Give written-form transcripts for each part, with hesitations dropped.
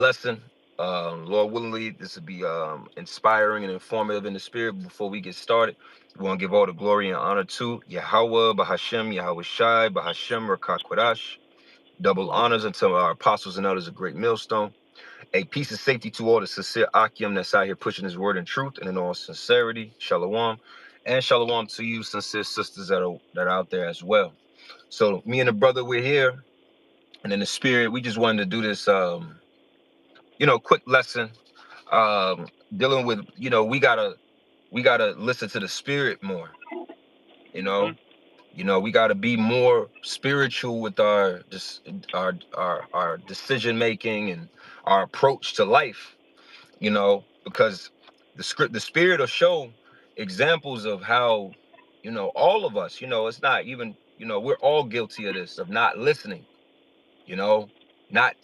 lesson. Lord willingly, this will be inspiring and informative in the spirit. Before we get started, we want to give all the glory and honor to Yahweh, Bahashem, Yahweh Shai, Bahashem, Rakakwadash. Double honors unto our apostles and elders of Great Millstone. A peace of safety to all the sincere Akim that's out here pushing his word in truth and in all sincerity. Shalom. And shalom to you, sincere sisters that are out there as well. So me and the brother, we're here. And in the spirit, we just wanted to do this quick lesson dealing with we gotta listen to the spirit more. you know Hmm. we gotta be more spiritual with our just our decision making and our approach to life, because the spirit will show examples of how, all of us, it's not even, we're all guilty of this, of not listening, you know not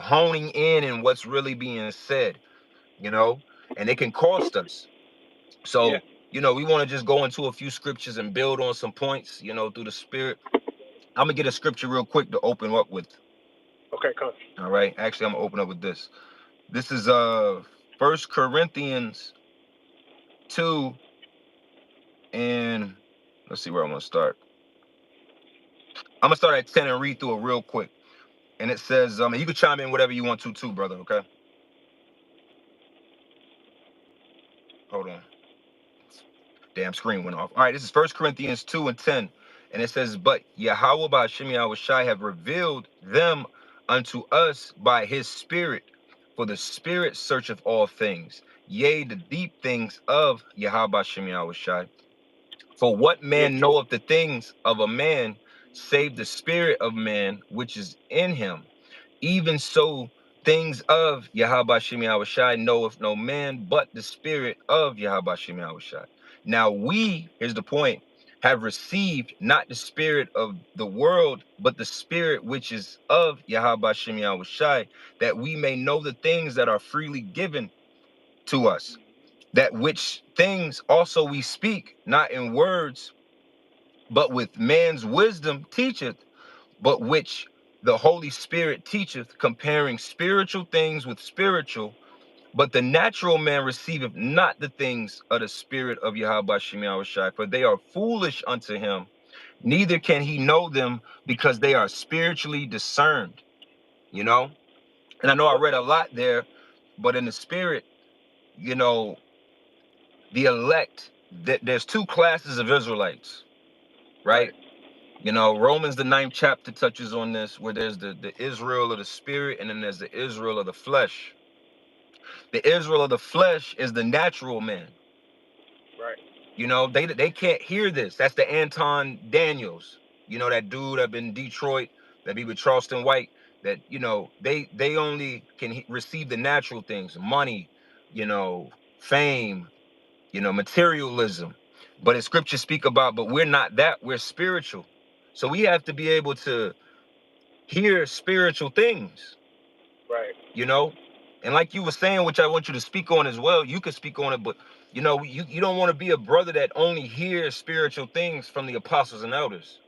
honing in and what's really being said, you know, and it can cost us. Yeah. So, we want to just go into a few scriptures and build on some points, through the spirit. I'm gonna get a scripture real quick to open up with. Okay, come. All right. Actually, I'm gonna open up with this. This is First Corinthians 2, and let's see where I'm gonna start. I'm gonna start at 10 and read through it real quick. And it says, and you can chime in whatever you want to too, brother, okay? Hold on. Damn, screen went off. All right, this is First Corinthians 2 and 10. And it says, but Yahweh by Shem Yahweh Shai have revealed them unto us by his spirit. For the spirit searcheth all things, yea, the deep things of Yahweh by Shem Yahweh Shai. For what Yeah. man knoweth the things of a man, save the spirit of man which is in him? Even so, things of Yahweh Shem Yahweh Shai knoweth no man but the spirit of Yahweh Shem Yahweh Shai. Now we, here's the point, have received not the spirit of the world, but the spirit which is of Yahweh Shem Yahweh Shai, that we may know the things that are freely given to us. That which things also we speak, not in words, but with man's wisdom teacheth, but which the Holy Spirit teacheth, comparing spiritual things with spiritual. But the natural man receiveth not the things of the spirit of Yahweh Shem Yahweh Shai, for they are foolish unto him, neither can he know them because they are spiritually discerned, you know? And I know I Yep. read a lot there, but in the spirit, you know, the elect, there's two classes of Israelites, Right. right? Romans the ninth chapter touches on this, where there's the Israel of the spirit, and then there's the Israel of the flesh. The Israel of the flesh is the natural man. Right. They can't hear this. That's the Anton Daniels. That dude up in Detroit that be with Charleston White. That they only can receive the natural things, money, fame, materialism. But as scriptures speak about, but we're not that. We're spiritual. So we have to be able to hear spiritual things, Right. you know and like you were saying, which I want you to speak on as well. You can speak on it, but you don't want to be a brother that only hears spiritual things from the apostles and elders.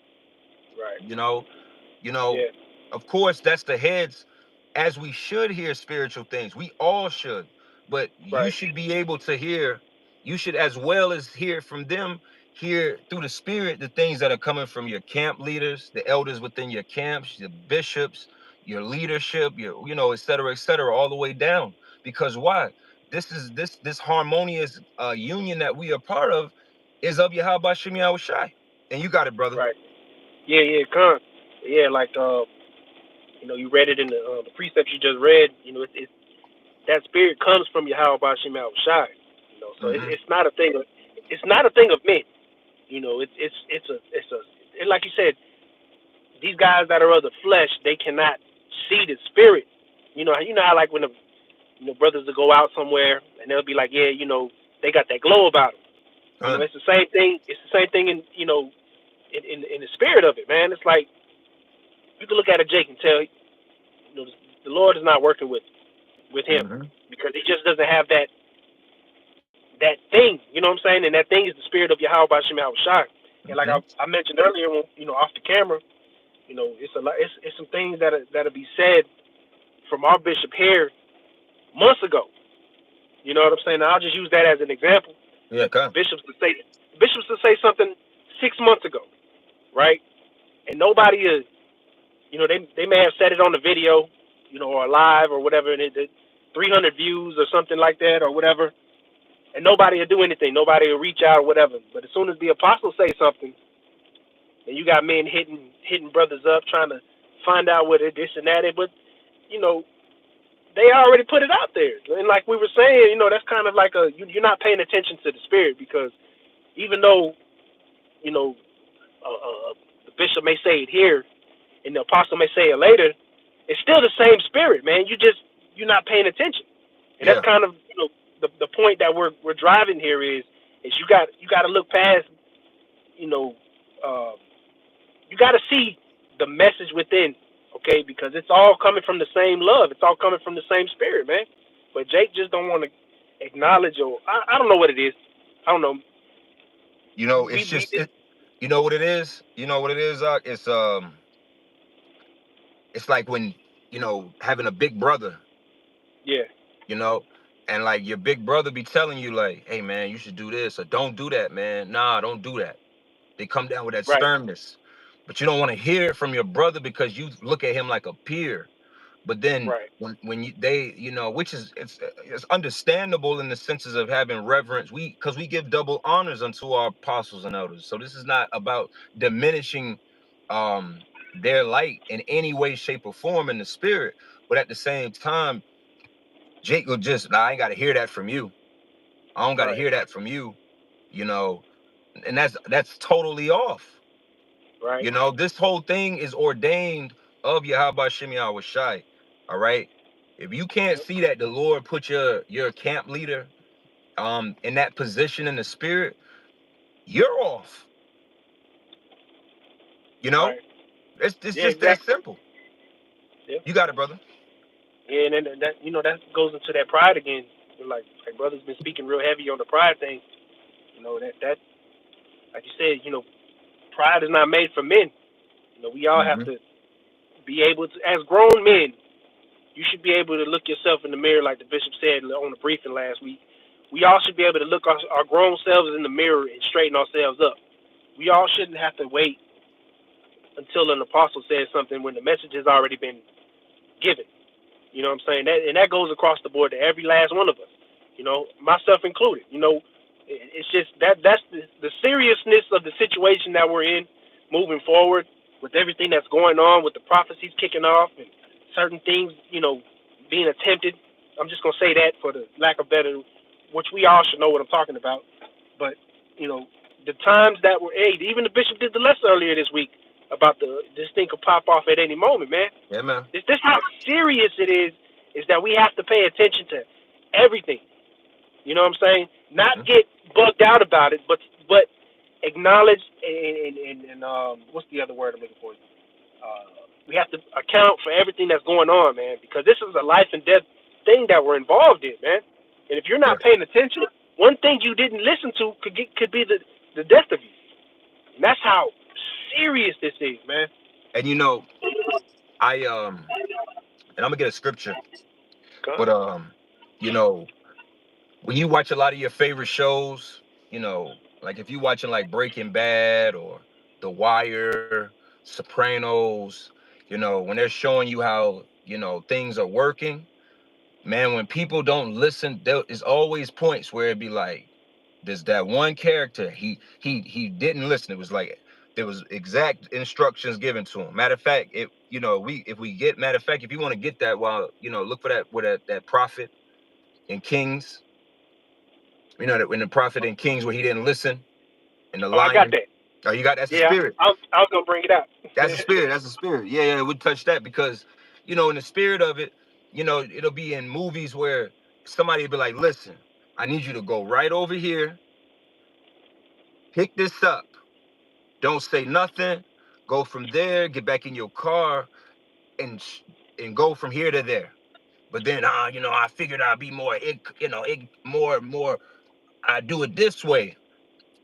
Right. you know you know Yeah. of course, that's the heads, as we should hear spiritual things. We all should. But you Right. should be able to hear, you should, as well as hear from them, hear through the spirit the things that are coming from your camp leaders, the elders within your camps, the bishops, your leadership, your, et cetera, all the way down. Because why? This harmonious union that we are part of is of Yahweh Shem Yahweh Shai. And you got it, brother. Right. Yeah. Yeah. Come. Yeah. Like you read it in the precepts you just read. It that spirit comes from Yahweh Bashim Al Shai. So Hmm. it's not a thing of men. And like you said, these guys that are of the flesh, they cannot see the spirit. You know how like when the brothers will go out somewhere and they'll be like, yeah, they got that glow about them. It's the same thing. It's the same thing in the spirit of it, man. It's like you can look at a Jake and tell, the Lord is not working with him Hmm. because he just doesn't have that thing. You know what I'm saying? And that thing is the spirit of Yahweh Bashim Al Shai. And like Hmm. I mentioned earlier, when, off the camera, it's a lot. It's some things that'll be said from our bishop here months ago. You know what I'm saying? Now, I'll just use that as an example. Yeah, come. Bishops to say something 6 months ago, right? And nobody is, they may have said it on the video, or live or whatever, and it 300 views or something like that or whatever, and nobody will do anything. Nobody will reach out or whatever. But as soon as the apostles say something, and you got men hitting brothers up trying to find out what it this and that, but you know they already put it out there. And like we were saying, that's kind of like you're not paying attention to the spirit, because even though you know the bishop may say it here and the apostle may say it later, it's still the same spirit, man. You're not paying attention, and that's Yeah. kind of the point that we're driving here is you got to look past, you know uh, you got to see the message within, okay? Because it's all coming from the same love. It's all coming from the same spirit, man. But Jake just don't want to acknowledge, or I don't know what it is. I don't know. It's We just you know what it is. You know what it is. It's like when having a big brother. Yeah, You know, and like your big brother be telling you like, hey man, you should do this or don't do that, man. Nah, don't do that. They come down with that right, sternness, but you don't want to hear it from your brother because you look at him like a peer. But then right, when which is it's understandable in the senses of having reverence. Because we give double honors unto our apostles and elders. So this is not about diminishing their light in any way, shape, or form in the spirit. But at the same time, Jake will just, nah, I ain't got to hear that from you. I don't got to right, hear that from you. You know, and that's totally off. right. This whole thing is ordained of Yahweh Shemi Shai. All right. If you can't Yep, see that the Lord put your camp leader in that position in the spirit, you're off. You know, right. it's Yeah, just that exactly. simple. Yep. You got it, brother. Yeah, and then that goes into that pride again. Like brother's been speaking real heavy on the pride thing. That like you said, pride is not made for men. We all have Mm-hmm. to be able to, as grown men, you should be able to look yourself in the mirror, like the bishop said on the briefing last week. We all should be able to look our grown selves in the mirror and straighten ourselves up. We all shouldn't have to wait until an apostle says something when the message has already been given. You know what I'm saying? And that goes across the board to every last one of us. Myself included. It's just that's the seriousness of the situation that we're in moving forward, with everything that's going on, with the prophecies kicking off and certain things, being attempted. I'm just gonna say that for the lack of better, which we all should know what I'm talking about. But you know, the times that were, hey, even the bishop did the lesson earlier this week about this thing could pop off at any moment, man. Yeah, man. This how serious it is that we have to pay attention to everything. You know what I'm saying? Not Mm-hmm. get bugged out about it, but acknowledge and what's the other word I'm looking for? We have to account for everything that's going on, man, because this is a life and death thing that we're involved in, man. And if you're Yeah. not paying attention, one thing you didn't listen to could be the death of you. And that's how serious this is, man. And I and I'm gonna get a scripture, God. but you know, when you watch a lot of your favorite shows, like if you watching like Breaking Bad or The Wire, Sopranos, when they're showing you how, things are working, man, when people don't listen, there is always points where it'd be like, there's that one character, he didn't listen. It was like there was exact instructions given to him. Matter of fact, matter of fact, if you want to get that, while look for that with that prophet in Kings. That when the prophet in Kings where he didn't listen, and the Oh, I got lion. that. Oh, you got that's the Yeah, spirit. I was gonna bring it out. That's the spirit. That's the spirit. Yeah, yeah, we touch that because, in the spirit of it, it'll be in movies where somebody will be like, listen, I need you to go right over here, pick this up. Don't say nothing. Go from there, get back in your car, and and go from here to there. But then, I figured I'd be more, more. I do it this way.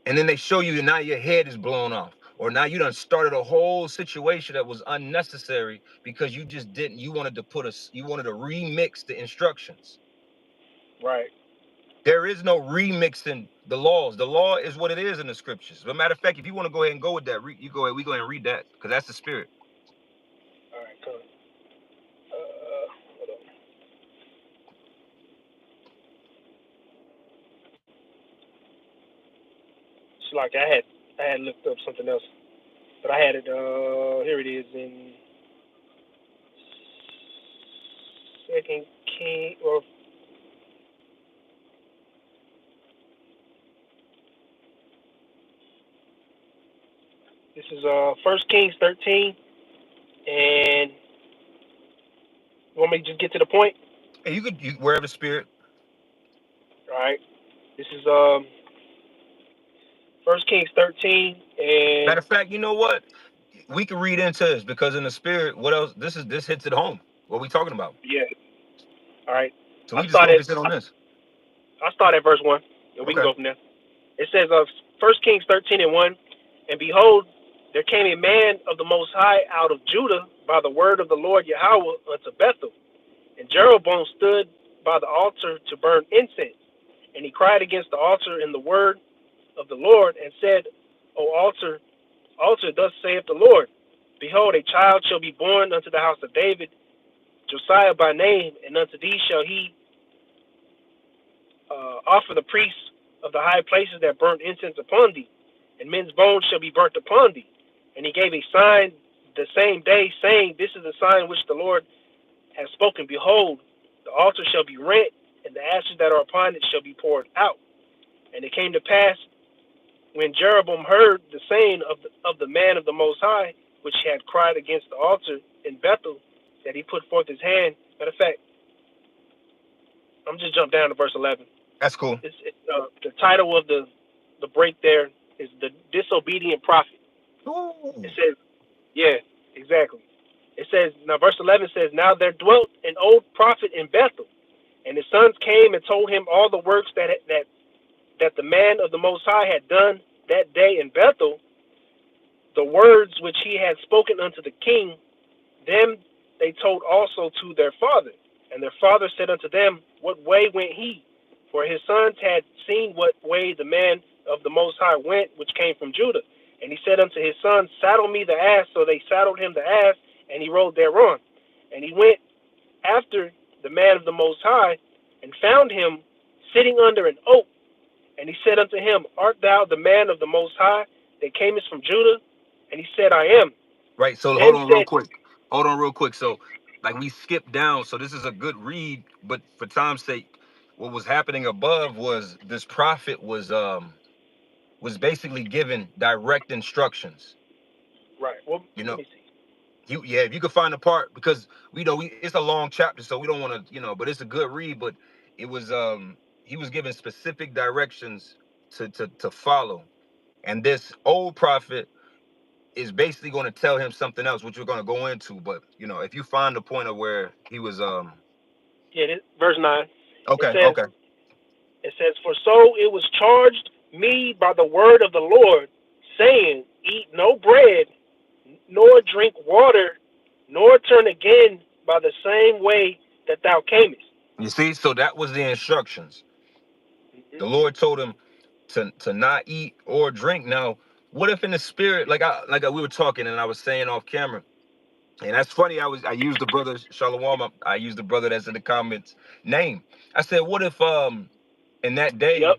And then they show you now your head is blown off, or now you done started a whole situation that was unnecessary because you just didn't. You wanted to remix the instructions. Right. There is no remixing the laws. The law is what it is in the scriptures. As a matter of fact, if you want to go ahead and go with that, you go ahead. We go ahead and read that because that's the spirit. All right, come. Hold on. It's like I had looked up something else, but I had it. Here it is in Second King, or this is First Kings 13, and you want me to just get to the point? Hey, wherever spirit. All right. This is First Kings 13, and Matter of fact, you know what? We can read into this because in the spirit, what else? This hits it home. What we talking about? yeah. All right. So I we just started. focus in on this. I start at verse 1, and we can Okay. go from there. It says of 1 Kings 13 and 1, and behold, there came a man of the Most High out of Judah by the word of the Lord Yahweh unto Bethel. And Jeroboam stood by the altar to burn incense. And he cried against the altar in the word of the Lord, and said, O altar, thus saith the Lord, behold, a child shall be born unto the house of David, Josiah by name, and unto thee shall he offer the priests of the high places that burnt incense upon thee, and men's bones shall be burnt upon thee. And he gave a sign the same day, saying, This is the sign which the Lord has spoken. Behold, the altar shall be rent, and the ashes that are upon it shall be poured out. And it came to pass, when Jeroboam heard the saying of the man of the Most High, which had cried against the altar in Bethel, that he put forth his hand. Matter of fact, I'm just jump down to verse 11. That's cool. The title of the break there is The Disobedient Prophet. Ooh. It says, yeah, exactly. It says, now verse 11 says, Now there dwelt an old prophet in Bethel, and his sons came and told him all the works that the man of the Most High had done that day in Bethel, the words which he had spoken unto the king. Them they told also to their father. And their father said unto them, What way went he? For his sons had seen what way the man of the Most High went, which came from Judah. And he said unto his sons, Saddle me the ass. So they saddled him the ass, and he rode thereon. And he went after the man of the Most High, and found him sitting under an oak. And he said unto him, Art thou the man of the Most High that camest from Judah? And he said, I am. Right. So Then hold on real said, quick. Hold on real quick. So like we skipped down. So this is a good read, but for time's sake, what was happening above was this prophet was basically given direct instructions. right, well, You let know, me see. if you could find the part because it's a long chapter, so we don't want to, but it's a good read. But it was he was given specific directions to follow, and this old prophet is basically going to tell him something else, which we're going to go into. But if you find the point of where he was, Yeah, verse 9. It okay, says, okay, For so it was charged me by the word of the Lord, saying, Eat no bread, nor drink water, nor turn again by the same way that thou camest. you see, so that was the instructions. Mm-hmm. The Lord told him to not eat or drink. Now, what if in the spirit, we were talking and I was saying off camera, and that's funny. I used the brother Shalom. I used the brother that's in the comments name. I said, what if in that Yep. day,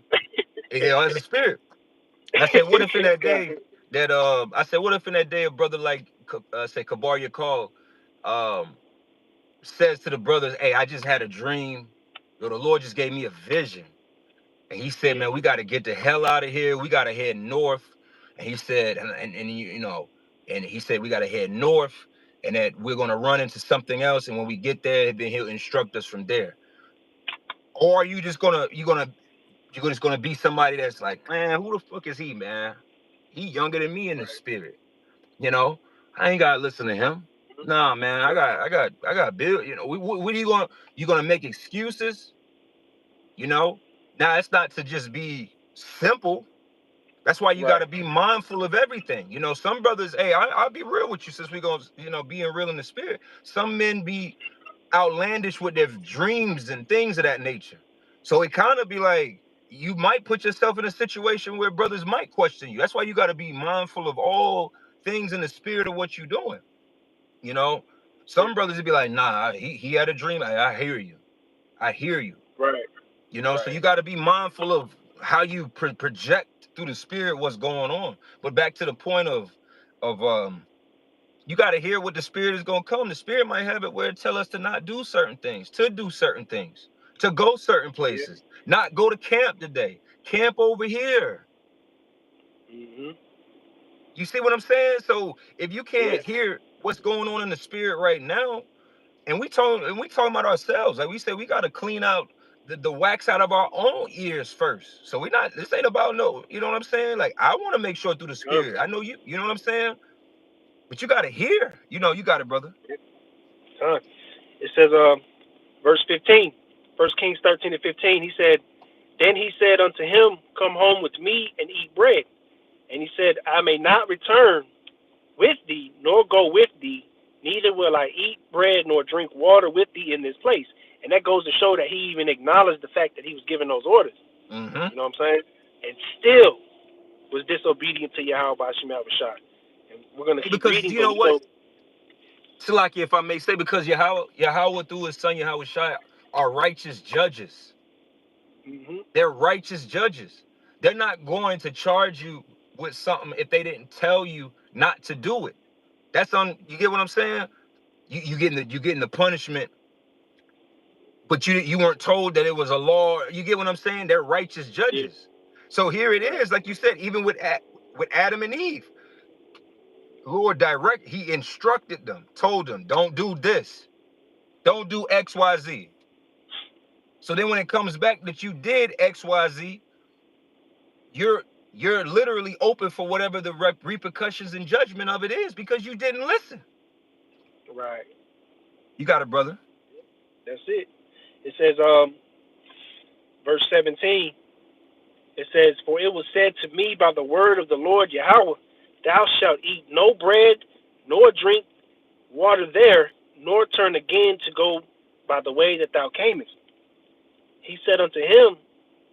as a spirit. I said, what if in that day that what if in that day a brother like say Kabar Yakal says to the brothers, hey, I just had a dream. Yo, the Lord just gave me a vision. And he said, Yeah. man, we got to get the hell out of here. We got to head north. And he said, and he said, we got to head north and that we're going to run into something else. And when we get there, then he'll instruct us from there. Or are you just you're just going to be somebody that's like, man, who the fuck is he, man? He younger than me in the spirit. I ain't got to listen to him. Nah, man, I got Bill. What are you gonna make excuses? Now it's not to just be simple. That's why you got Right. to be mindful of everything. You know, some brothers, hey, I'll be real with you since we going to, you know, being real in the spirit. Some men be outlandish with their dreams and things of that nature. So it kind of be like, you might put yourself in a situation where brothers might question you. That's why you got to be mindful of all things in the spirit of what you're doing. You know, Yeah. some brothers would be like, nah, he had a dream. I hear you. I hear you. Right. You know, so Right. you got to be mindful of how you project through the spirit what's going on. But back to the point of you got to hear what the spirit is going to come. The spirit might have it where it tell us to not do certain things, to do certain things, to go certain Yeah. places, not go to camp today, camp over here. Mhm. You see what I'm saying? So if you Yeah. can't hear what's going on in the spirit right now, and we talking about ourselves, like we said, we got to clean out the wax out of our own ears first. So we not, this ain't about no, you know what I'm saying? Like I want to make sure through the Huh. spirit. I know you know what I'm saying? But you got to hear. You know, you got it, brother. Huh. It says, verse 15, First Kings 13:15. He said, then he said unto him, come home with me and eat bread. And he said, I may not return with thee, nor go with thee, neither will I eat bread nor drink water with thee in this place. And that goes to show that he even acknowledged the fact that he was giving those orders. Mm-hmm. You know what I'm saying? And still was disobedient to Yahweh by Shema Rashad. And we're going to keep Because reading, you but know we what? know. Salaki, if I may say, because Yahweh through his son Yahweh Shai are righteous judges. Hmm. They're righteous judges. They're not going to charge you with something if they didn't tell you not to do it. That's on, you get what I'm saying? You getting the punishment, but you weren't told that it was a law. You get what I'm saying? They're righteous Yeah, judges. So here it right. is, like you said, even with Adam and Eve, Lord he instructed them, told them, don't do this, don't do XYZ. So then when it comes back that you did XYZ, you're literally open for whatever the repercussions and judgment of it is because you didn't listen. Right. You got it, brother. That's it. It says, verse 17, it says, for it was said to me by the word of the Lord Yahweh, thou shalt eat no bread, nor drink water there, nor turn again to go by the way that thou camest. He said unto him,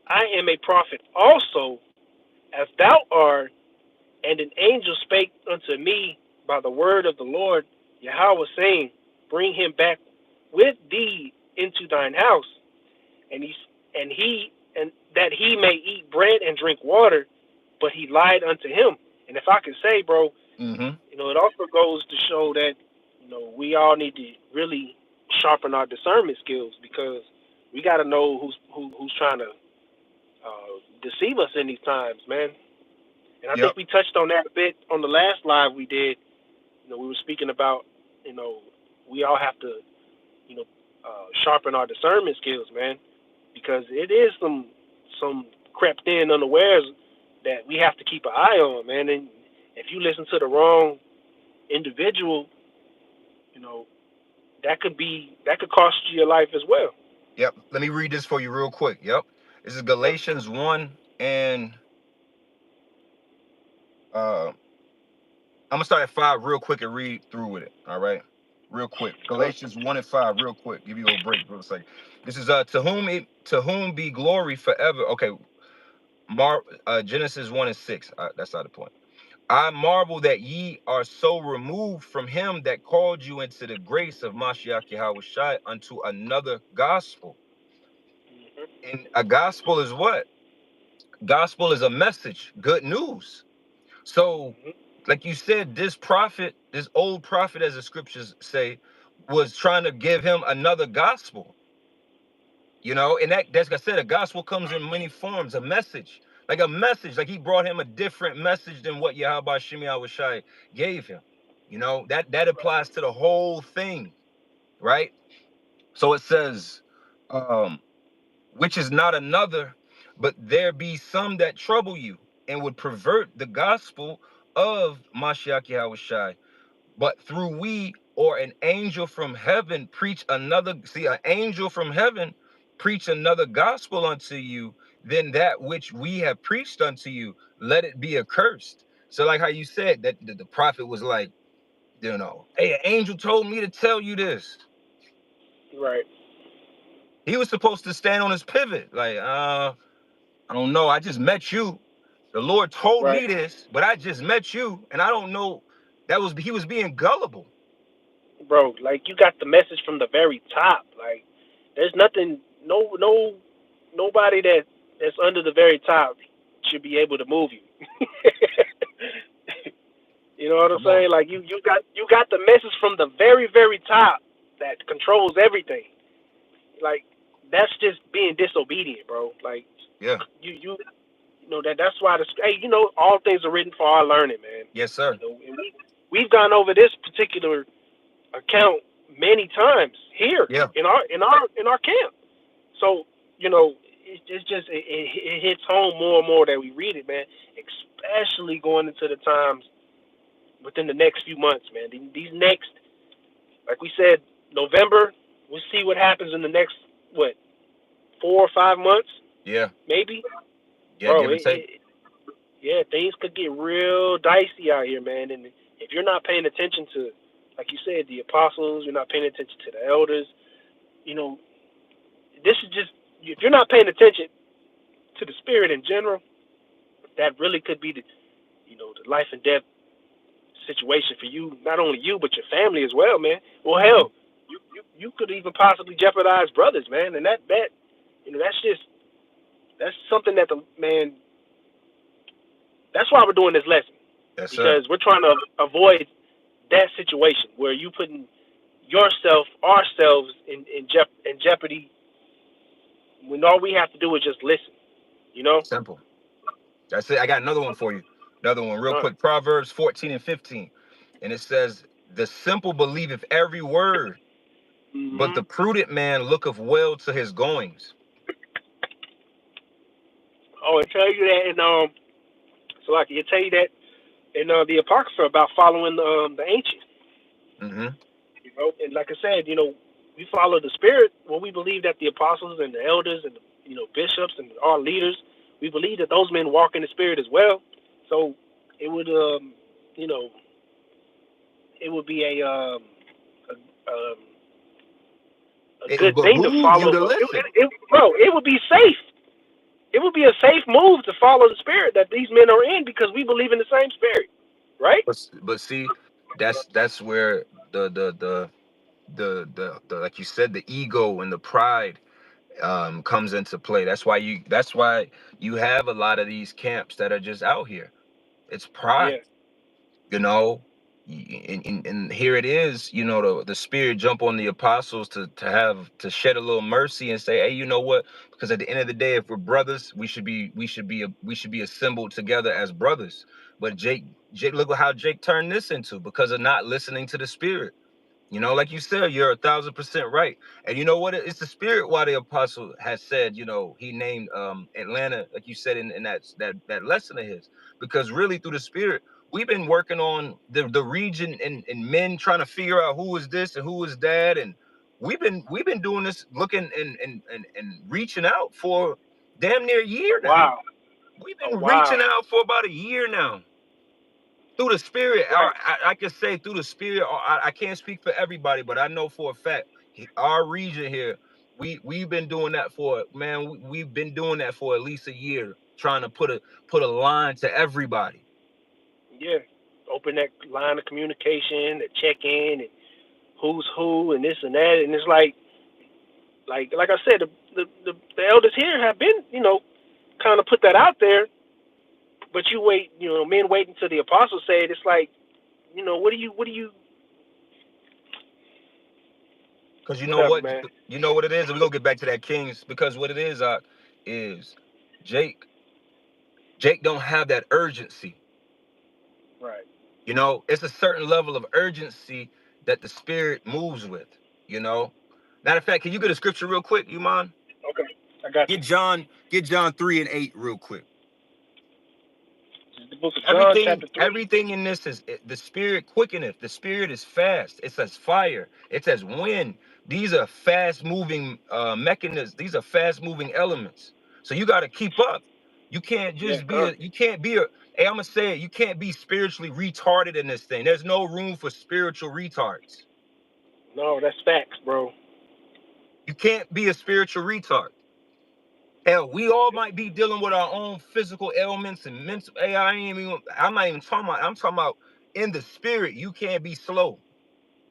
I am a prophet also, as thou art, and an angel spake unto me by the word of the Lord Yahweh, saying, bring him back with thee into thine house, and and that he may eat bread and drink water. But he lied unto him. And if I can say, bro, Mm-hmm. it also goes to show that we all need to really sharpen our discernment skills, because we got to know who's trying to deceive us in these times, man. And I Yep. think we touched on that a bit on the last live we did. We were speaking about, you know, we all have to, sharpen our discernment skills, man, because it is some crept in unawares that we have to keep an eye on, man. And if you listen to the wrong individual, you know, that could cost you your life as well. Yep. Let me read this for you real quick. Yep. This is Galatians 1 and I'm gonna start at 5 real quick and read through with it. All right. Real quick. Galatians 1 and 5, real quick. Give you a break for a second. This is to whom be glory forever. Okay. Genesis 1 and 6. That's not the point. I marvel that ye are so removed from him that called you into the grace of Mashiach Yahushua unto another gospel. And a gospel is what? Gospel is a message, good news. So, like you said, this old prophet, as the scriptures say, was trying to give him another gospel. And that's like I said, a gospel comes in many forms, a message, like he brought him a different message than what Yahweh Shemi Awashai gave him. That applies to the whole thing, right? So it says, um, which is not another, but there be some that trouble you and would pervert the gospel of Mashiach Yahushai. But through we or an angel from heaven preach another, see, an angel from heaven preach another gospel unto you, then that which we have preached unto you, let it be accursed. So like how you said that the prophet was like, hey, an angel told me to tell you this. Right. He was supposed to stand on his pivot, like, I don't know. I just met you. The Lord told Right. me this, but I just met you, and I don't know. He was being gullible. Bro, like you got the message from the very top. Like there's nothing, nobody that's under the very top should be able to move you. You know what I'm Come on. saying? Like you got the message from the very very top that controls everything. Like that's just being disobedient, bro. Like Yeah. you know that's why hey, all things are written for our learning, man. Yes, sir. And we've gone over this particular account many times here Yeah. in our camp. So it's just it hits home more and more that we read it, man. Especially going into the times within the next few months, man. These next, like we said, November. We'll see what happens in the next 4 or 5 months, Yeah. maybe, Yeah. bro. Give or take. Yeah, things could get real dicey out here, man. And if you're not paying attention to, like you said, the apostles, you're not paying attention to the elders. You know, this is just if you're not paying attention to the spirit in general, that really could be the life and death situation for you, not only you but your family as well, man. Well, Hmm. hell, you could even possibly jeopardize brothers, man. And that's something that the man. That's why we're doing this lesson Yes, sir. because we're trying to avoid that situation where you putting ourselves in jeopardy when all we have to do is just listen. You know. Simple. That's it. I got another one for you. Another one, real Uh, quick. Proverbs 14 and 15. And it says, the simple believeth every word, but mm-hmm. the prudent man looketh well to his goings. Oh, it tell you that, and so like it tell you that in the apocrypha about following the ancient. Hmm. And like I said, we follow the spirit when we believe that the apostles and the elders and bishops and our leaders, we believe that those men walk in the spirit as well. So it would you know it would be a It would good thing to behoove you follow. to listen. Bro, it would be safe. It would be a safe move to follow the spirit that these men are in because we believe in the same spirit, right? But see, that's where the like you said, the ego and the pride comes into play. That's why you have a lot of these camps that are just out here. It's Yeah. pride, you know. And here it is, the spirit jump on the apostles to shed a little mercy and say, hey, you know what? Because at the end of the day, if we're brothers, we should be assembled together as brothers. But Jake, look at how Jake turned this into because of not listening to the spirit. Like you said, you're 1,000% right. And you know what? It's the spirit why the apostle has said, he named Atlanta, like you said in that lesson of his. Because really through the spirit, we've been working on the region and men trying to figure out who is this and who is that. And we've been doing this looking and reaching out for damn near a A year now. while. We've A been while. reaching out for about a year now through the spirit. Right. I can say through the spirit. I can't speak for everybody, but I know for a fact our region here, we've been doing that for, man. We've been doing that for at least a year, trying to put a line to everybody. Yeah. Open that line of communication, the check in, and who's who, and this and that, and it's like I said, the elders here have been, kind of put that out there, but you wait, men wait until the apostles say it. It's like, what do you, Because you know whatever, what, man. you know what it is, and we're gonna get back to that Kings, because what it is Jake. Jake don't have that urgency. Right. It's a certain level of urgency that the spirit moves with. You know. Matter of fact, can you get a scripture real quick? You mind? Okay. I got Get you. John 3 and 8 real quick. This is the book of John, Everything, chapter 3. everything in this is the spirit quickeneth. The spirit is fast. It's as fire. It's as wind. These are fast moving mechanisms. These are fast moving elements. So you got to keep up. You can't Yeah, just be con. a, you can't be a, hey, I'm gonna say it, you can't be spiritually retarded in this thing. There's no room for spiritual retards. No, that's facts, bro. You can't be a spiritual retard. Hell, we all might be dealing with our own physical ailments and mental. Hey, I'm not even talking about. I'm talking about in the spirit. You can't be slow.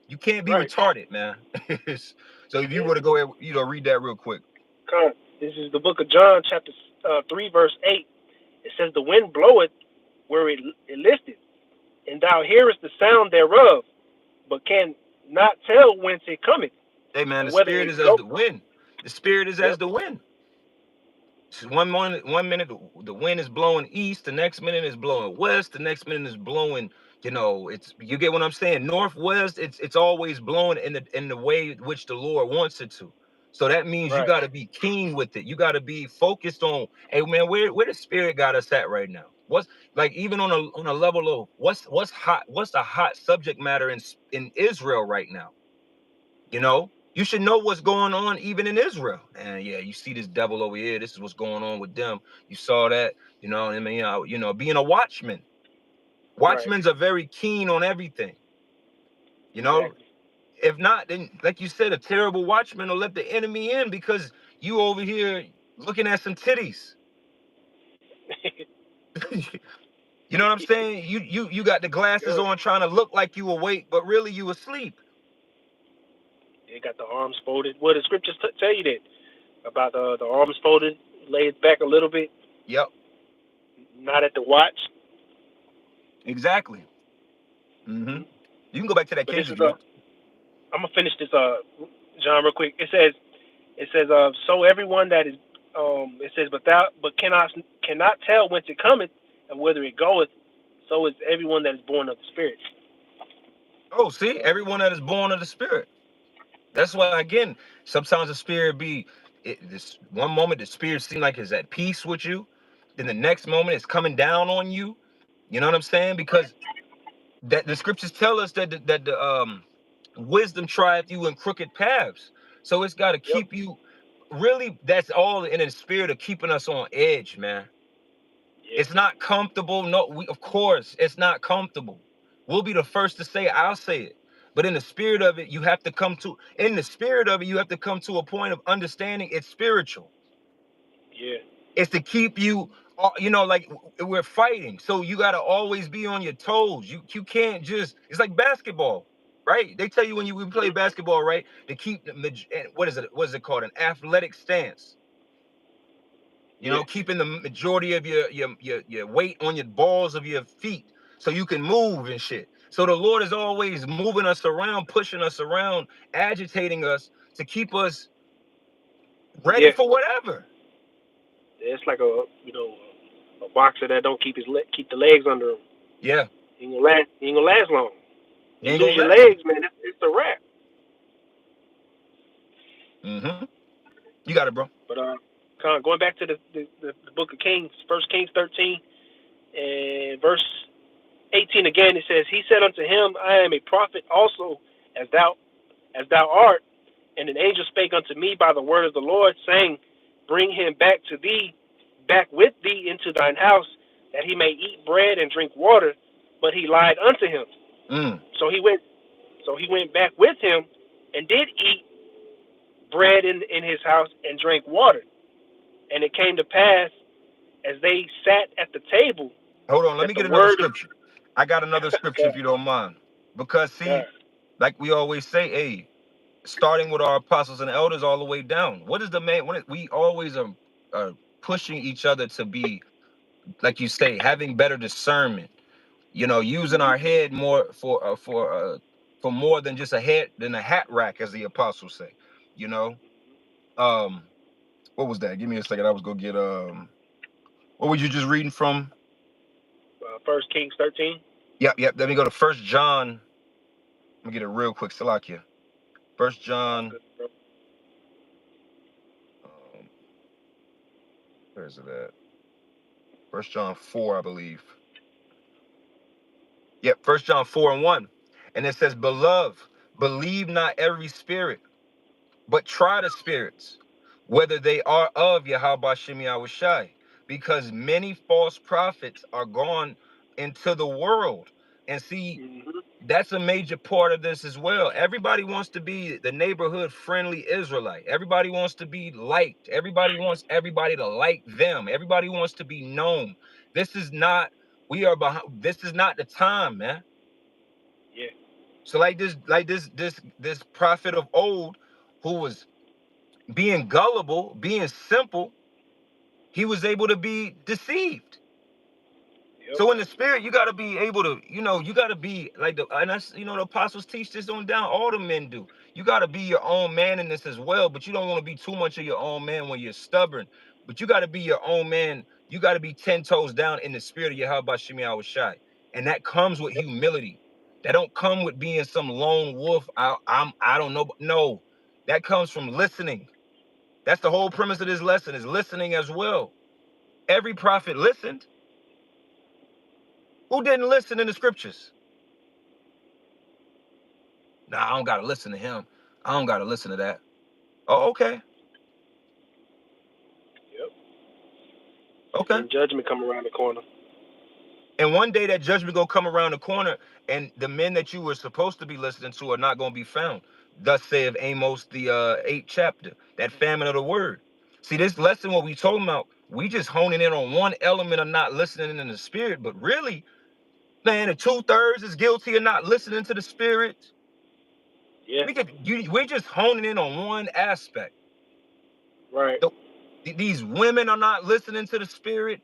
You can't be Right. retarded, man. So if you Yeah. were to go ahead, read that real quick. Con. This is the book of John, chapter 3, verse 8. It says, "The wind bloweth where it listeth, and thou hearest the sound thereof, but can not tell whence it cometh, Hey, man, the and whether spirit it is as go." the wind. The spirit is as Yep. the wind. One minute the wind is blowing east, the next minute is blowing west, the next minute is blowing. It's, you get what I'm saying. Northwest. It's always blowing in the way which the Lord wants it to. So that means you Right. got to be keen with it. You got to be focused on. Hey, man, where the spirit got us at right now? What's like even on a level of what's hot? What's the hot subject matter in Israel right now? You should know what's going on even in Israel. And yeah, you see this devil over here. This is what's going on with them. You saw that, I mean, being a watchman. Right. Watchmen are very keen on everything. You know, Exactly. if not, then like you said, a terrible watchman will let the enemy in because you over here looking at some titties. You know what I'm saying? You got the glasses Good. on trying to look like you awake, but really you asleep. They got the arms folded. Well, the scriptures tell you that about the arms folded, laid back a little bit, Yep, not at the watch. exactly. hmm Hmm. You can go back to that But this case is if you want. I'm gonna finish this John real quick. It says so everyone that is it says but cannot tell whence it cometh and whither it goeth. So is everyone that is born of the Spirit. Oh, see, everyone that is born of the spirit. That's why, again, sometimes the spirit this one moment the spirit seem like it's at peace with you, then the next moment it's coming down on you. You know what I'm saying? Because that the scriptures tell us that the wisdom trieth you in crooked paths. So it's got to Yep. keep you. Really, that's all in the spirit of keeping us on edge, man. Yeah. It's not comfortable. No, of course, it's not comfortable. We'll be the first to say, I'll say it. But in the spirit of it, you have to come to a point of understanding it's spiritual. Yeah. It's to keep you, like we're fighting. So you got to always be on your toes. You can't just, it's like basketball, right? They tell you when we play basketball, right? To keep what is it? What is it called? An athletic stance. Yeah. Keeping the majority of your weight on your balls of your feet so you can move and shit. So the Lord is always moving us around, pushing us around, agitating us to keep us ready Yeah. for whatever. It's like a boxer that don't keep the legs under him. Yeah, He ain't gonna last long. you You ain't lose gonna your last. legs, man. It's a wrap. Mm-hmm. You got it, bro. But going back to the book of Kings, First Kings 13 and verse 18 again, it says, "He said unto him, I am a prophet also, as thou art. And an angel spake unto me by the word of the Lord, saying, Bring him back with thee into thine house, that he may eat bread and drink water. But he lied unto him. Mm. So he went back with him, and did eat bread in his house and drank water. And it came to pass, as they sat at the table, Hold on, let that me the get another word of scripture. I got another scripture if God, you don't mind. Because God, see, like we always say, hey, starting with our apostles and elders all the way down. What is the main? We always are pushing each other to be, like you say, having better discernment. Using our head more for more than just a head than a hat rack, as the apostles say. You know, um, what was that? Give me a second. I was gonna get what were you just reading from? First Kings 13. Yep, yep. Let me go to First John. Let me get it real quick. Salakia. First John. Good, bro. Um, where is it at? First John 4, I believe. Yep, First John 4:1. And it says, Beloved, believe not every spirit, but try the spirits, whether they are of Yahweh Shem Yahushai, because many false prophets are gone into the world. And see, Mm-hmm. that's a major part of this as well. Everybody wants to be the neighborhood friendly Israelite. Everybody wants to be liked. Everybody wants everybody to like them. Everybody wants to be known. This is not, we are behind, this is not the time, man. Yeah. So this prophet of old who was being gullible, being simple, he was able to be deceived. Yep. So in the spirit, you got to be able to, you got to be like and that's, the apostles teach this on down. All the men do. You got to be your own man in this as well, but you don't want to be too much of your own man when you're stubborn. But you got to be your own man. You got to be 10 toes down in the spirit of Yahweh Shemi Awashai. And that comes with humility. That don't come with being some lone wolf. I don't know. No, that comes from listening. That's the whole premise of this lesson, is listening as well. Every prophet listened. Who didn't listen in the scriptures? Nah, I don't gotta listen to him. I don't gotta listen to that. Oh, okay. Yep. And Okay. then judgment come around the corner. And one day that judgment gonna come around the corner, and the men that you were supposed to be listening to are not gonna be found. Thus saith Amos, the 8th chapter, that famine of the word. See, this lesson, what we talking about, we just honing in on one element of not listening in the spirit, but really, man, the 2/3 is guilty of not listening to the spirit. Yeah. We're just honing in on one aspect. Right. These women are not listening to the spirit.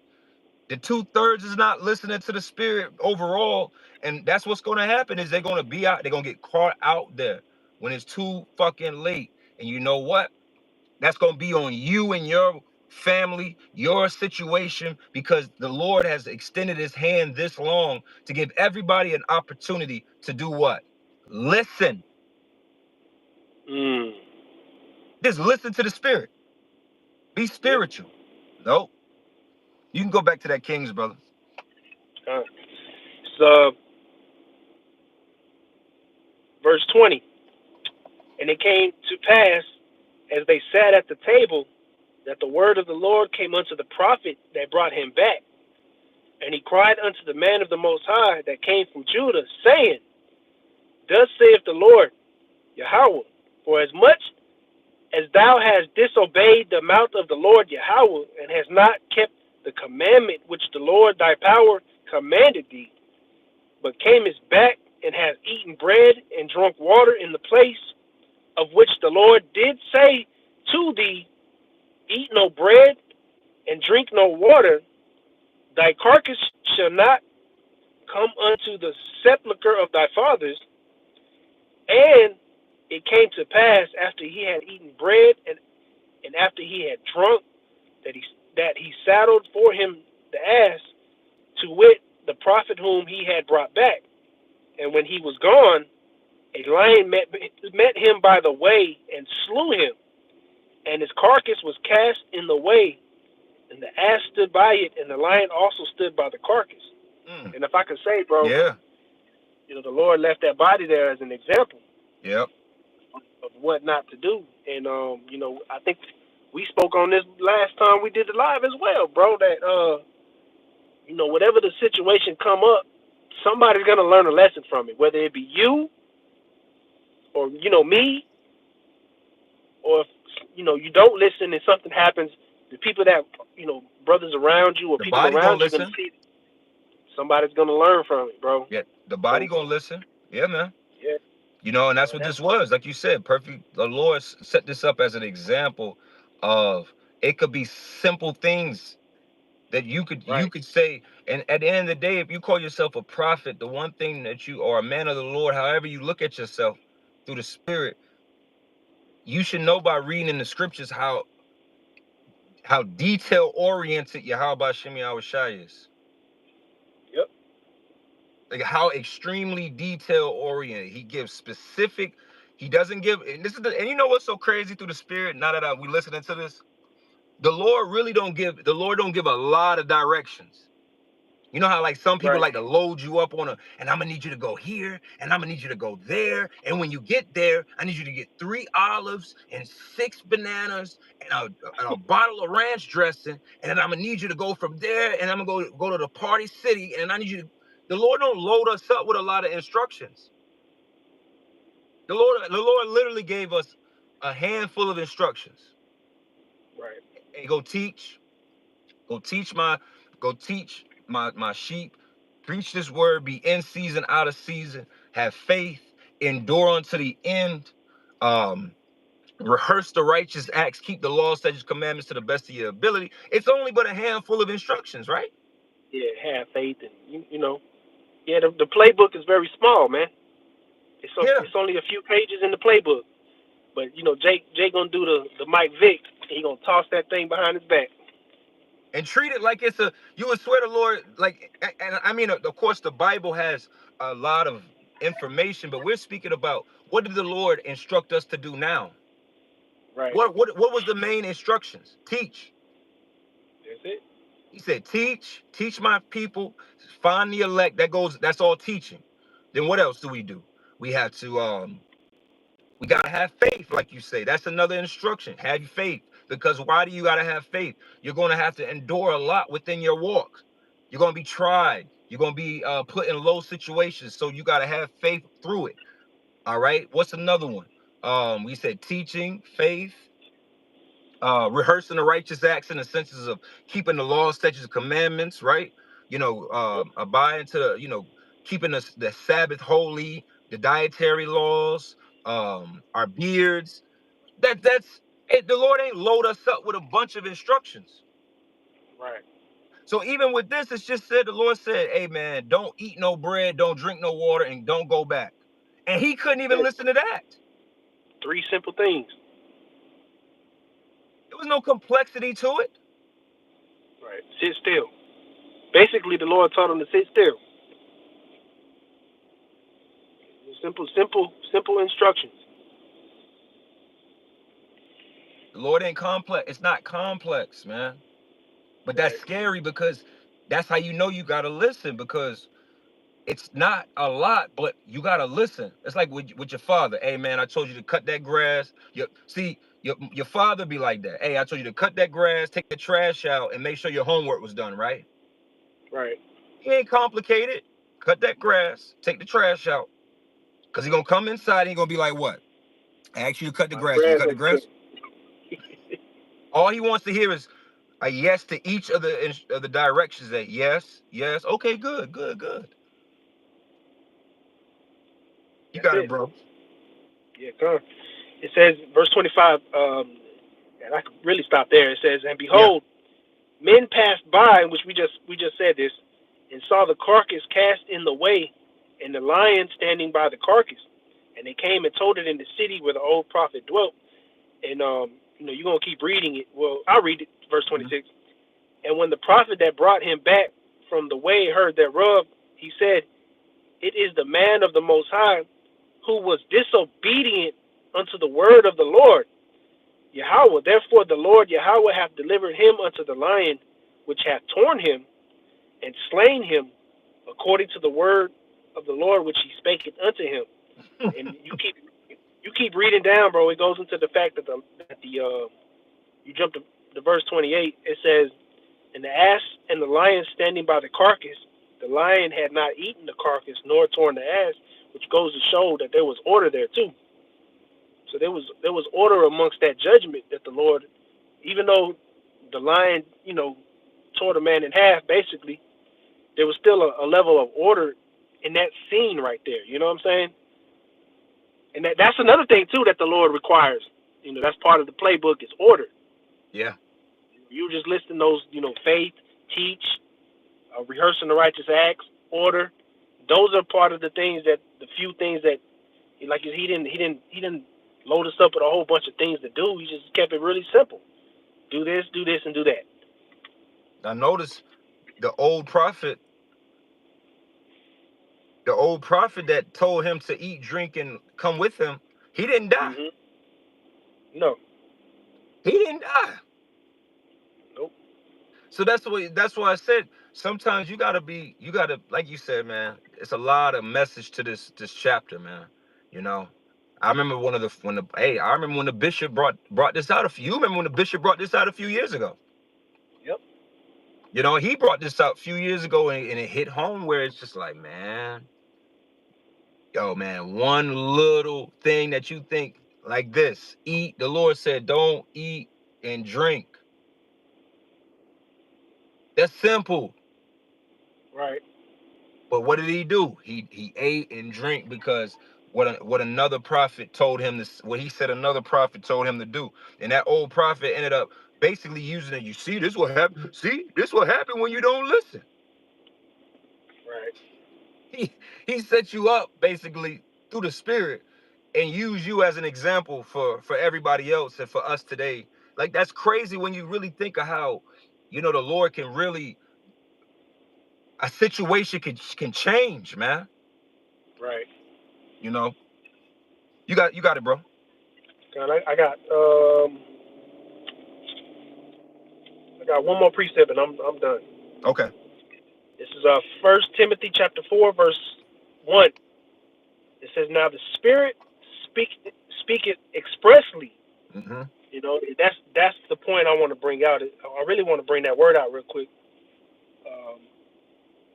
The 2/3 is not listening to the spirit overall. And that's what's going to happen, is they're going to be out. They're going to get caught out there when it's too fucking late. And you know what? That's going to be on you and your family, your situation, because the Lord has extended his hand this long to give everybody an opportunity to do what? Listen. Mm. Just listen to the spirit. Be Yeah. spiritual. No. You can go back to that Kings, brother. So, verse 20. And it came to pass, as they sat at the table, that the word of the Lord came unto the prophet that brought him back. And he cried unto the man of the Most High that came from Judah, saying, Thus saith the Lord, Yahweh, for as much as thou hast disobeyed the mouth of the Lord Yahweh, and hast not kept the commandment which the Lord thy power commanded thee, but camest back and hast eaten bread and drunk water in the place of which the Lord did say to thee, Eat no bread and drink no water, thy carcass shall not come unto the sepulchre of thy fathers. And it came to pass after he had eaten bread and after he had drunk that he saddled for him the ass, to wit, the prophet whom he had brought back. And when he was gone, a lion met him by the way and slew him, and his carcass was cast in the way, and the ass stood by it, and the lion also stood by the carcass. And if I could say, bro, Yeah. the Lord left that body there as an example Yep. of what not to do. And I think we spoke on this last time we did the live as well, bro. That whatever the situation come up, somebody's gonna learn a lesson from it, whether it be you or me, or if you don't listen and something happens, the people that brothers around you or The people body gonna around you gonna listen. see it. Somebody's gonna learn from it, bro. Yeah, the body So gonna listen. Yeah, man. yeah, And that's what that's this was. Like you said, perfect. The Lord set this up as an example of, it could be simple things that you right. could say. And at the end of the day, if you call yourself a prophet, the one thing that you are a man of the Lord, however you look at yourself through the spirit, you should know by reading in the scriptures how detail oriented Yahweh Shem Yahushai is. Yep. Like how extremely detail oriented. He gives specific. He doesn't give. And this is and you know what's so crazy through the spirit? Now that we listening to this, the Lord don't give a lot of directions. You know how like some people Right. like to load you up on and I'm gonna need you to go here, and I'm gonna need you to go there, and when you get there, I need you to get 3 olives and 6 bananas and a bottle of ranch dressing, and then I'm gonna need you to go from there, and I'm gonna go to the party city, and I need you to. The Lord don't load us up with a lot of instructions. The Lord literally gave us a handful of instructions. Right. Hey, Go teach my sheep. Preach this word, be in season, out of season, have faith, endure unto the end, um, rehearse the righteous acts, keep the law, statutes, commandments to the best of your ability. It's only but a handful of instructions, right? Yeah. Have faith, and yeah. The playbook is very small, man. Yeah. It's only a few pages in the playbook. But Jake gonna do the Mike Vick. He gonna toss that thing behind his back. And treat it like you would swear the Lord, like, and I mean, of course, the Bible has a lot of information, but we're speaking about what did the Lord instruct us to do now? Right. What was the main instructions? Teach. That's it. He said, teach my people, find the elect. That's all teaching. Then what else do? We have to we gotta have faith, like you say. That's another instruction. Have faith. Because why do you gotta have faith? You're gonna have to endure a lot within your walk. You're gonna be tried. You're gonna be put in low situations. So you gotta have faith through it. All right. What's another one? We said teaching, faith, rehearsing the righteous acts in the senses of keeping the law, statutes, commandments, right? Yep. Abiding to keeping the Sabbath holy, the dietary laws, our beards. That's it. The Lord ain't load us up with a bunch of instructions. Right. So even with this, it's just said the Lord said, "Hey man, don't eat no bread, don't drink no water, and don't go back." And he couldn't even That's listen to that. three simple things. There was no complexity to it. Right. Sit still. Basically, the Lord told him to sit still. Simple instructions. The Lord ain't complex. It's not complex, man. But that's Right. scary because that's how you know you gotta listen, because it's not a lot, but you gotta listen. It's like with your father. Hey man, I told you to cut that grass. Your father be like that. Hey, I told you to cut that grass, take the trash out, and make sure your homework was done, right? Right. He ain't complicated. Cut that grass, take the trash out. Cause he gonna come inside and he gonna be like, what? I asked you to cut the My the grass. Did you grass cut the ain't cut. grass? All he wants to hear is a yes to each of the directions. That yes, yes, okay, good, good, good. You That's got it, it. bro. Yeah. Come. It says, verse 25. And I could really stop there. It says, and Yeah. behold, men passed by, which we just said this, and saw the carcass cast in the way, and the lion standing by the carcass. And they came and told it in the city where the old prophet dwelt. And you're gonna keep reading it. Well, I'll read it, verse Mhm. 26. And when the prophet that brought him back from the way heard thereof, he said, it is the man of the Most High who was disobedient unto the word of the Lord Yahweh. Therefore the Lord Yahweh hath delivered him unto the lion, which hath torn him and slain him, according to the word of the Lord which he spake it unto him. And you keep reading down, bro. It goes into the fact that you jump to verse 28. It says, and the ass and the lion standing by the carcass, the lion had not eaten the carcass nor torn the ass, which goes to show that there was order there too. So there was order amongst that judgment that the Lord, even though the lion, tore the man in half, basically, there was still a level of order in that scene right there. You know what I'm saying? And that's another thing too that the Lord requires. That's part of the playbook is order. Yeah. You just listing those, faith, teach, rehearsing the righteous acts, order. Those are part of the few things that, like he didn't load us up with a whole bunch of things to do. He just kept it really simple. Do this, and do that. I notice the old prophet, the old prophet that told him to eat, drink, and come with him, he didn't die. Hmm. No, He didn't die. nope. So that's why I said sometimes you gotta, like you said, man, it's a lot of message to this chapter, man. You know. I remember I remember when the bishop brought this out you remember when the bishop brought this out a few years ago. Yep. You know, he brought this out a few years ago, and it hit home where it's just like, man, yo, man, one little thing that you think like this, eat. The Lord said, don't eat and drink. That's simple. Right. But what did he do? He ate and drank because what another prophet told him this, what he said another prophet told him to do. And that old prophet ended up basically using it. You see, this what happen. See, this what happened when you don't listen. Right. He set you up basically through the spirit and use you as an example for everybody else and for us today. Like, that's crazy when you really think of how, the Lord can really, a situation can change, man. Right. You know, you got it, bro. God, I got one more precept and I'm done. Okay. This is 1 Timothy chapter 4 verse 1. It says, "Now the Spirit speak it expressly." Mm-hmm. You know, that's the point I want to bring out. I really want to bring that word out real quick. Um,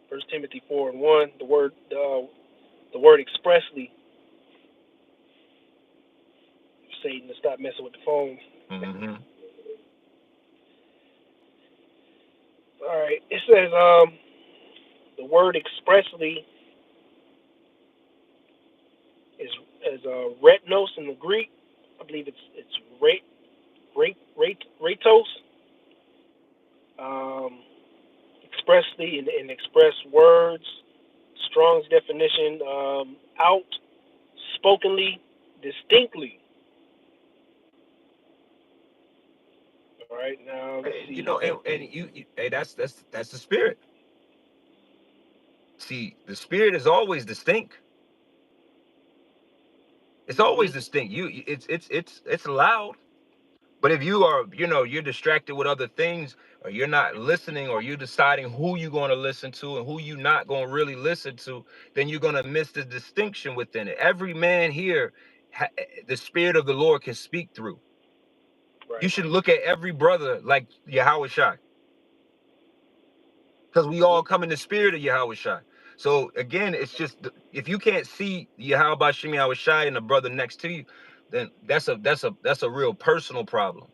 1 Timothy 4:1. The word expressly. Satan to stop messing with the phone. Mm-hmm. All right. It says the word expressly is retnos in the Greek. I believe it's ratos. Um, expressly in express words. Strong's definition: outspokenly, distinctly. All right. Now let's You see. know, hey, that's the spirit. See, the spirit is always distinct. It's always Mm-hmm. distinct. It's loud. But if you are, you're distracted with other things, or you're not listening, or you're deciding who you're going to listen to and who you're not going to really listen to, then you're going to miss the distinction within it. Every man here, the Spirit of the Lord can speak through. You Right. should look at every brother like Yahweh Shai, because we all Mm-hmm. come in the spirit of Yahweh Shai. So again, it's just if you can't see Yahweh Bashim Yahweh Shai and the brother next to you, then that's a real personal problem.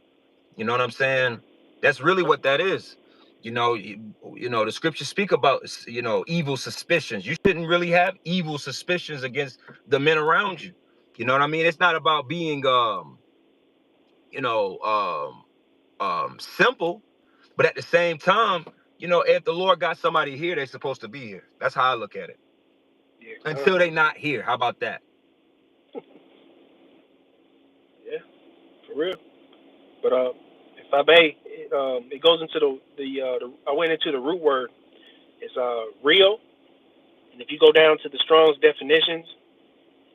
You know what I'm saying? That's really what that is. The scriptures speak about, evil suspicions. You shouldn't really have evil suspicions against the men around you. You know what I mean? It's not about being you know, simple, but at the same time, if the Lord got somebody here, they're supposed to be here. That's how I look at it. Yeah. Until they not here. How about that? Yeah. For real. But if I may, it goes into the I went into the root word. It's real, and if you go down to the Strong's definitions,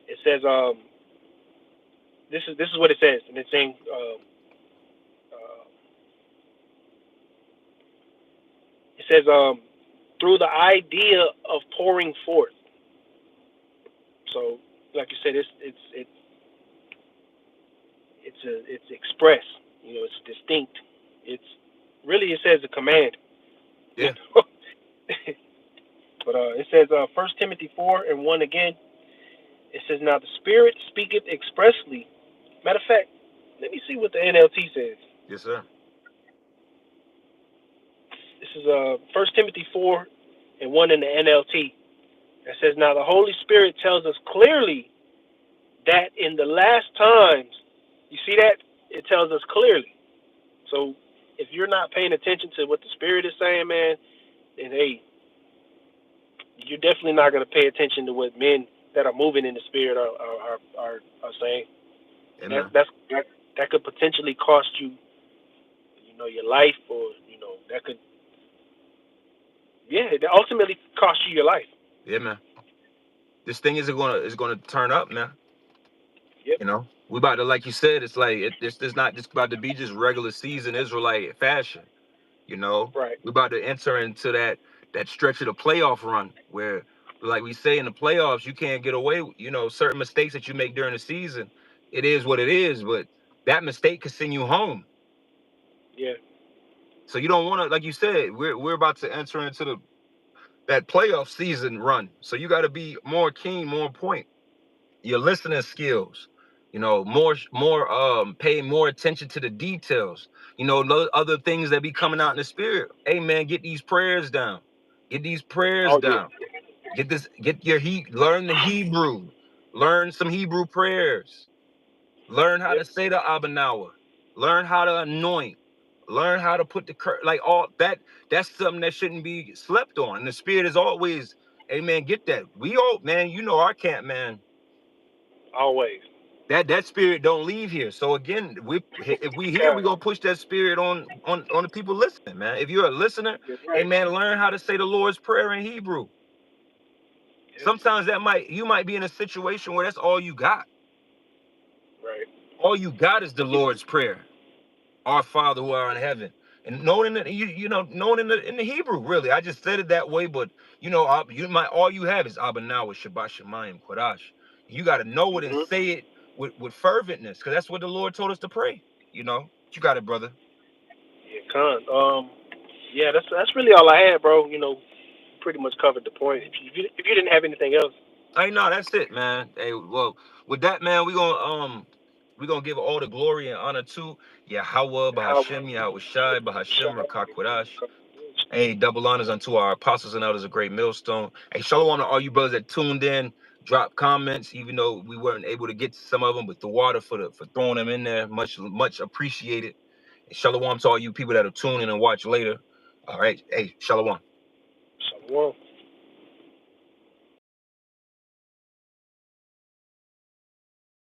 it says this is what it says, and it's saying uh, it says through the idea of pouring forth. So, like you said, it's express. You know, it's distinct. It's really, it says a command. You Yeah. know? But it says 1 Timothy 4:1 again. It says, "Now the Spirit speaketh expressly." Matter of fact, let me see what the NLT says. Yes, sir. This is 1 Timothy 4:1 in the NLT. It says, "Now the Holy Spirit tells us clearly that in the last times," you see that? It tells us clearly. So if you're not paying attention to what the Spirit is saying, man, then hey, you're definitely not going to pay attention to what men that are moving in the Spirit are saying. And Amen. that could potentially cost you, your life, or that could, yeah, that ultimately cost you your life. Yeah, man. This thing is gonna turn up, man. Yep. We about to, like you said, it's like this is not just about to be just regular season Israelite fashion. You know, Right. we're about to enter into that stretch of the playoff run where, like we say in the playoffs, you can't get away. You know, certain mistakes that you make during the season, it is what it is. But that mistake could send you home. Yeah. So you don't want to, like you said, we're about to enter into that playoff season run. So you got to be more keen, more point. Your listening skills, you know, pay more attention to the details. You know, other things that be coming out in the spirit. Hey man, get these prayers down. Get these prayers Oh yeah. down. Get your learn the Hebrew. Learn some Hebrew prayers. Learn how Yep. to say the Abanawa. Learn how to anoint. Learn how to put the like all that. That's something that shouldn't be slept on. And the spirit is always, amen. Get that. We all, man. You know our camp, man. Always. That spirit don't leave here. So again, if we here, we gonna push that spirit on the people listening, man. If you're a listener, Right. amen. Learn how to say the Lord's Prayer in Hebrew. Yep. Sometimes you might be in a situation where that's all you got. Right. All you got is the Lord's Prayer. Our Father who art in heaven, and known in the Hebrew. Really, I just said it that way, but you know, all you have is Abanawa, Shabbat Shemayim, Kodash. You got to know it and say it with ferventness, because that's what the Lord told us to pray. You know, you got it, brother. Yeah. Yeah. That's really all I had, bro. You know, pretty much covered the point. If you didn't have anything else. Hey, no, that's it, man. Hey, well, with that, man, we gonna give all the glory and honor to Yahweh, How. Bahashem, Yahweh Shai, Bahashem, Rakakwadash. Hey, double honors unto our apostles and elders, a great millstone. Hey, shalom to all you brothers that tuned in. Drop comments, even though we weren't able to get to some of them, but the water for throwing them in there, much appreciated. And shalom to all you people that'll tune in and watch later. All right, hey, shalom. Shalom.